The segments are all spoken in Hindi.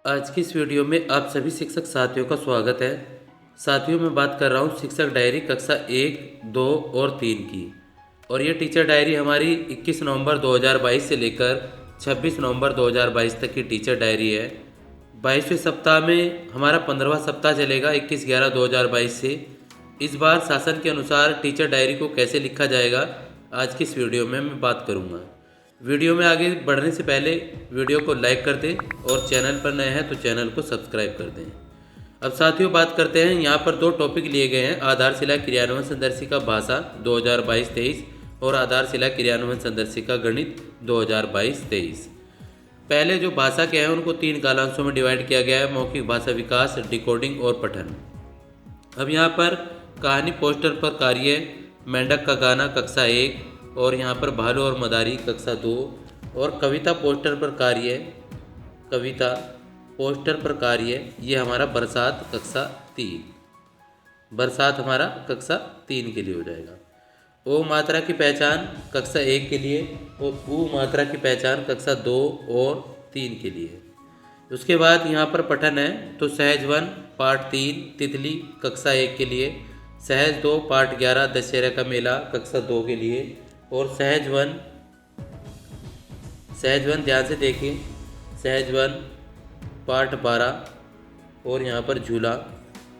आज की इस वीडियो में आप सभी शिक्षक साथियों का स्वागत है। साथियों, मैं बात कर रहा हूँ शिक्षक डायरी कक्षा 1, 2 और 3 की। और ये टीचर डायरी हमारी 21 नवंबर 2022 से लेकर 26 नवंबर 2022 तक की टीचर डायरी है। 22वें सप्ताह में हमारा 15वां सप्ताह चलेगा 21/11/2022 से। इस बार शासन के अनुसार टीचर डायरी को कैसे लिखा जाएगा, आज की इस वीडियो में मैं बात करूँगा। वीडियो में आगे बढ़ने से पहले वीडियो को लाइक कर दें और चैनल पर नए हैं तो चैनल को सब्सक्राइब कर दें। अब साथियों, बात करते हैं। यहाँ पर दो टॉपिक लिए गए हैं: आधारशिला क्रियान्वयन संदर्शिका भाषा 2022-23 और आधारशिला क्रियान्वयन संदर्शिका गणित 2022-23। पहले जो भाषा के हैं उनको 3 कालांशों में डिवाइड किया गया है: मौखिक भाषा विकास, डिकोडिंग और पठन। अब यहाँ पर कहानी पोस्टर पर कार्य मेंढक का गाना कक्षा 1 और यहाँ पर भालू और मदारी कक्षा 2 और कविता पोस्टर पर कार्य ये हमारा बरसात कक्षा 3। बरसात हमारा कक्षा 3 के लिए हो जाएगा। ओ मात्रा की पहचान कक्षा 1 के लिए और ऊ मात्रा की पहचान कक्षा 2 और 3 के लिए। उसके बाद यहाँ पर पठन है तो सहज 1 पाठ 3 तितली कक्षा 1 के लिए, सहज 2 पाठ 11 दशहरा का मेला कक्षा 2 के लिए और सहज 1 ध्यान से देखिए, सहज 1 पाठ 12 और यहाँ पर झूला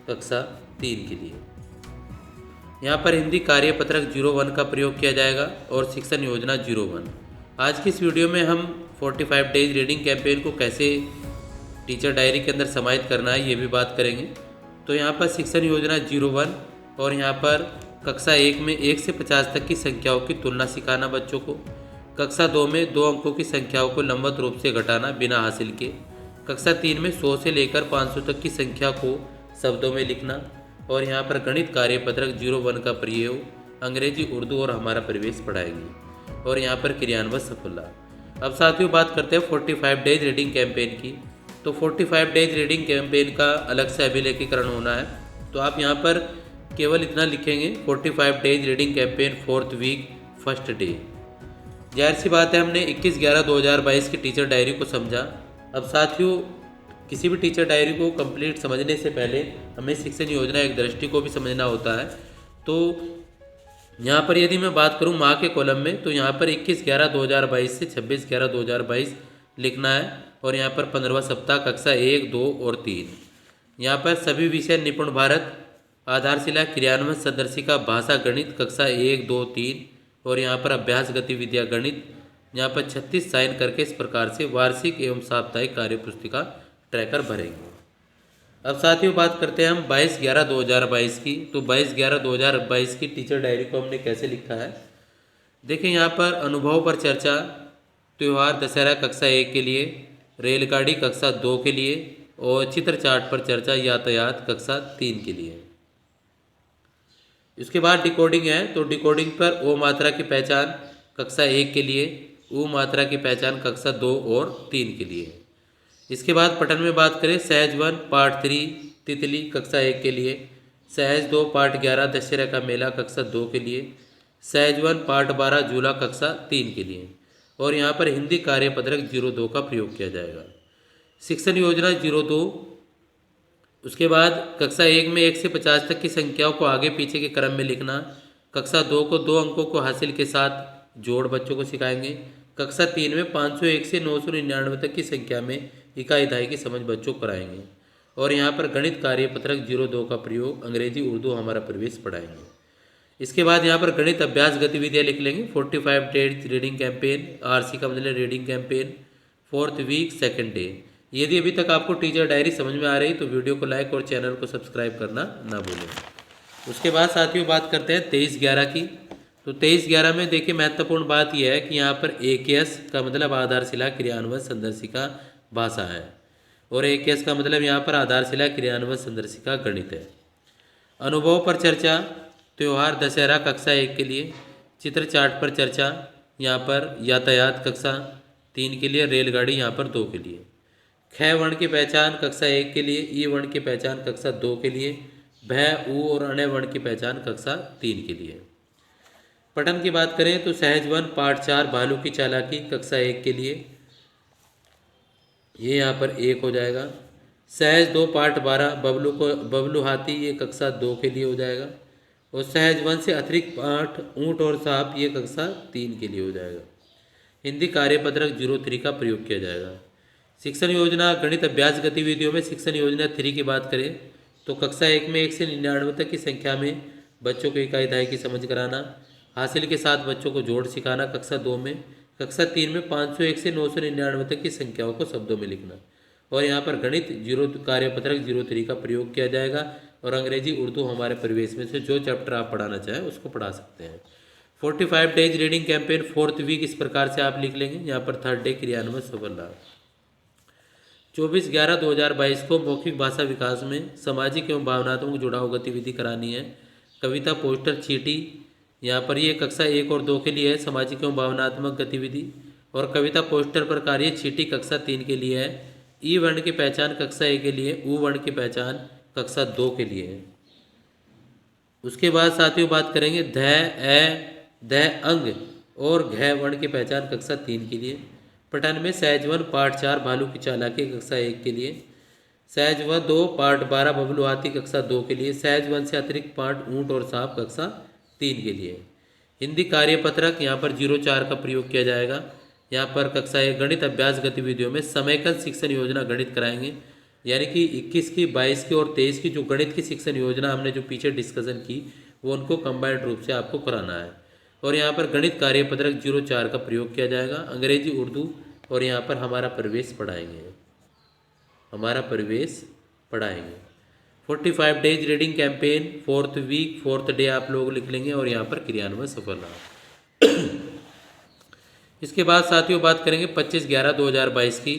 कक्षा 3 के लिए। यहाँ पर हिंदी कार्यपत्रक 01 का प्रयोग किया जाएगा और शिक्षण योजना 01। आज की इस वीडियो में हम 45 डेज रीडिंग कैंपेन को कैसे टीचर डायरी के अंदर समाहित करना है ये भी बात करेंगे। तो यहाँ पर शिक्षण योजना 01 और यहाँ पर कक्षा 1 में 1 से 50 तक की संख्याओं की तुलना सिखाना बच्चों को, कक्षा 2 में 2 अंकों की संख्याओं को लंबवत रूप से घटाना बिना हासिल के, कक्षा 3 में 100 से लेकर 500 तक की संख्या को शब्दों में लिखना और यहाँ पर गणित कार्यपत्रक 01 का प्रयोग अंग्रेजी, उर्दू और हमारा परिवेश पढ़ाएंगे और यहाँ पर क्रियान्वयन सफलता। अब साथियों, बात करते हैं 45 डेज रीडिंग कैंपेन की। तो 45 डेज रीडिंग कैंपेन का अलग से अभिलेखीकरण होना है। तो आप यहाँ पर केवल इतना लिखेंगे 45 days reading campaign 4th week first day. जाहिर सी बात है, हमने 21/11/2022 की टीचर डायरी को समझा। अब साथियों, किसी भी टीचर डायरी को कंप्लीट समझने से पहले हमें शिक्षण योजना एक दृष्टि को भी समझना होता है। तो यहाँ पर यदि मैं बात करूँ माह के कॉलम में, तो यहाँ पर 21/11/2022 से 26/11/2022 लिखना है और यहाँ पर 15वां सप्ताह कक्षा 1, 2 और 3। यहाँ पर सभी विषय निपुण भारत, आधारशिला क्रियान्वयन संदर्शिका भाषा गणित कक्षा 1, 2, 3 और यहाँ पर अभ्यास गतिविधियाँ गणित। यहाँ पर 36 साइन करके इस प्रकार से वार्षिक एवं साप्ताहिक कार्य पुस्तिका ट्रैकर भरेंगे। अब साथियों, बात करते हैं हम 22/11/2022 की। तो 22/11/2022 की टीचर डायरी को हमने कैसे लिखा है, देखिए। यहाँ पर अनुभव पर चर्चा त्यौहार दशहरा कक्षा 1 के लिए, रेलगाड़ी कक्षा 2 के लिए और चित्र चार्ट पर चर्चा यातायात कक्षा 3 के लिए। इसके बाद डिकोडिंग है। तो डिकोडिंग पर ओ मात्रा की पहचान कक्षा 1 के लिए, ऊ मात्रा की पहचान कक्षा 2 और 3 के लिए। इसके बाद पठन में बात करें, सहज 1 पाठ 3 तितली कक्षा 1 के लिए, सहज 2 पाठ 11 दशहरा का मेला कक्षा 2 के लिए, सहज 1 पाठ 12 झूला कक्षा 3 के लिए और यहाँ पर हिंदी कार्यपत्रक 02 का प्रयोग किया जाएगा। शिक्षण योजना 02। उसके बाद कक्षा 1 में 1 से 50 तक की संख्याओं को आगे पीछे के क्रम में लिखना। कक्षा 2 को 2 अंकों को हासिल के साथ जोड़ बच्चों को सिखाएंगे। कक्षा 3 में 501 से 999 तक की संख्या में इकाई दहाई की समझ बच्चों को कराएंगे और यहाँ पर गणित कार्यपत्रक 02 का प्रयोग अंग्रेजी, उर्दू हमारा परिवेश पढ़ाएंगे। इसके बाद यहाँ पर गणित अभ्यास गतिविधियाँ लिख लेंगे। 45 डेज रीडिंग कैंपेन, आरसी का मतलब reading campaign 4th week second day. यदि अभी तक आपको टीचर डायरी समझ में आ रही तो वीडियो को लाइक और चैनल को सब्सक्राइब करना ना भूलें। उसके बाद साथियों, बात करते हैं 23/11 की। तो 23/11 में देखिए, महत्वपूर्ण बात यह है कि यहाँ पर AKS का मतलब आधारशिला क्रियान्वयन संदर्शिका भाषा है और AKS का मतलब यहाँ पर आधारशिला क्रियान्वयन संदर्शिका गणित है। अनुभव पर चर्चा त्यौहार दशहरा कक्षा 1 के लिए, चित्र चार्ट पर चर्चा यहाँ पर यातायात कक्षा 3 के लिए, रेलगाड़ी यहाँ पर 2 के लिए। ख वर्ण की पहचान कक्षा 1 के लिए, ई वर्ण की पहचान कक्षा 2 के लिए, भय, ऊ और अण्य वर्ण की पहचान कक्षा 3 के लिए। पठन की बात करें तो सहज 1 पाठ 4 भालू की चालाकी कक्षा 1 के लिए, ये यहाँ पर 1 हो जाएगा। सहज 2 पार्ट 12 बबलू हाथी, ये कक्षा 2 के लिए हो जाएगा। और सहज 1 से अतिरिक्त पाठ ऊँट और सांप, ये कक्षा 3 के लिए हो जाएगा। हिंदी कार्यपत्रक 03 का प्रयोग किया जाएगा। शिक्षण योजना गणित अभ्यास गतिविधियों में शिक्षण योजना 3 की बात करें तो कक्षा 1 में 1 से 99 तक की संख्या में बच्चों को इकाई दहाई की समझ कराना, हासिल के साथ बच्चों को जोड़ सिखाना। कक्षा 2 में, कक्षा 3 में 501 से 999 तक की संख्याओं को शब्दों में लिखना। और यहाँ पर गणित कार्यपत्रक 03 का प्रयोग किया जाएगा। और अंग्रेजी उर्दू हमारे परिवेश में से जो चैप्टर आप पढ़ाना चाहें उसको पढ़ा सकते हैं। 45 days reading campaign 4th week इस प्रकार से आप लिख लेंगे। यहाँ पर 3rd डे क्रियान्वयन सफल रहा। 24/11/2022 को मौखिक भाषा विकास में सामाजिक एवं भावनात्मक जुड़ाव गतिविधि करानी है। कविता पोस्टर चीटी, यहाँ पर ये कक्षा 1 और 2 के लिए है सामाजिक एवं भावनात्मक गतिविधि। और कविता पोस्टर पर कार्य चीटी कक्षा 3 के लिए है। ई वर्ण की पहचान कक्षा 1 के लिए, ऊ वर्ण की पहचान कक्षा 2 के लिए है। उसके बाद साथियों बात करेंगे ध, ए, ध अंग और घ वर्ण की पहचान कक्षा 3 के लिए। पठन में सहज 1 पार्ट 4 भालू की चालाकी कक्षा 1 के लिए, सहज 2 पार्ट 12 बबलू हाथी कक्षा 2 के लिए, सहज 1 से अतिरिक्त पार्ट ऊँट और सांप कक्षा 3 के लिए। हिंदी कार्यपत्रक यहाँ पर 04 का प्रयोग किया जाएगा। यहाँ पर कक्षा 1 गणित अभ्यास गतिविधियों में समयबद्ध शिक्षण योजना गणित कराएंगे, यानी कि 21 की, 22 की और 23 की जो गणित की शिक्षण योजना हमने जो पीछे डिस्कशन की वो उनको कंबाइंड रूप से आपको कराना है। और यहाँ पर गणित कार्यपत्रक 04 का प्रयोग किया जाएगा। अंग्रेजी उर्दू और यहाँ पर हमारा परिवेश पढ़ाएंगे, 45 days reading campaign 4th week 4th day आप लोग लिख लेंगे। और यहाँ पर क्रियान्वयन सफल रहा। इसके बाद साथियों बात करेंगे 25/11/2022 की।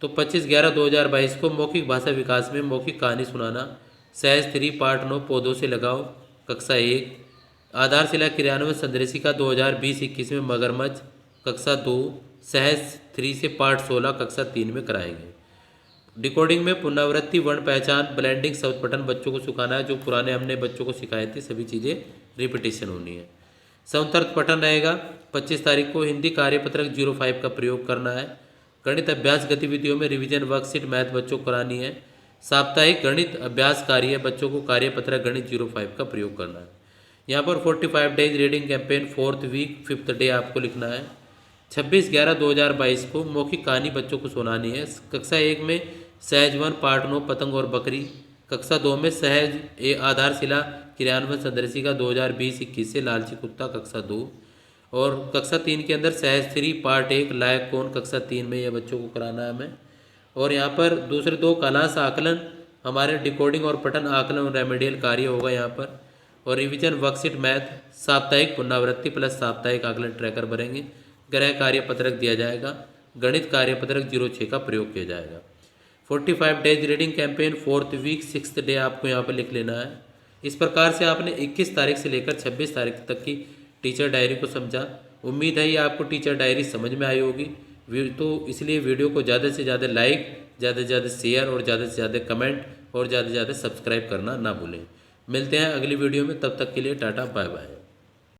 तो 25/11/2022 को मौखिक भाषा विकास में मौखिक कहानी सुनाना, सहज 3 पार्ट 9 पौधों से लगाओ कक्षा 1। आधारशिला क्रियान्वयन संदेशिका 2020-21 में मगरमच्छ कक्षा 2, सहज 3 से पार्ट 16 कक्षा 3 में कराएंगे। डिकोडिंग में पुनरावृत्ति, वर्ण पहचान, ब्लेंडिंग, शब्द पठन बच्चों को सिखाना है। जो पुराने हमने बच्चों को सिखाए थे सभी चीज़ें रिपीटेशन होनी है। समतर्थ पठन रहेगा। 25 तारीख को हिंदी कार्यपत्रक 05 का प्रयोग करना है। गणित अभ्यास गतिविधियों में रिवीजन वर्कशीट मैथ बच्चों को करानी है। साप्ताहिक गणित अभ्यास कार्य बच्चों को कार्यपत्रक गणित 05 का प्रयोग करना है। यहाँ पर 45 days reading campaign 4th week 5th day आपको लिखना है। 26/11/2022 को मौखिक कहानी बच्चों को सुनानी है। कक्षा 1 में सहज 1 पार्ट 9 पतंग और बकरी, कक्षा 2 में सहज आधारशिला क्रियान्वयन संदेशिका 2020-21 से लालची कुत्ता कक्षा 2। और कक्षा 3 के अंदर सहज 3 पार्ट 1 लायक कौन कक्षा 3 में यह बच्चों को कराना है हमें। और यहाँ पर दूसरे 2 कालांश आकलन हमारे डिकोडिंग और पठन आकलन और रेमेडियल कार्य होगा यहाँ पर। और रिवीजन वर्कशीट मैथ साप्ताहिक पुनरावृत्ति प्लस साप्ताहिक आकलन ट्रैकर भरेंगे। गृह कार्यपत्रक दिया जाएगा। गणित कार्यपत्रक 06 का प्रयोग किया जाएगा। 45 days reading campaign 4th week 6th day आपको यहाँ पर लिख लेना है। इस प्रकार से आपने 21 तारीख से लेकर 26 तारीख तक की टीचर डायरी को समझा। उम्मीद है ये आपको टीचर डायरी समझ में आई होगी। तो इसलिए वीडियो को ज़्यादा से ज़्यादा लाइक, ज़्यादा से ज़्यादा शेयर और ज़्यादा से ज़्यादा कमेंट और ज़्यादा से ज़्यादा सब्सक्राइब करना ना भूलें। मिलते हैं अगली वीडियो में, तब तक के लिए टाटा बाय बाय।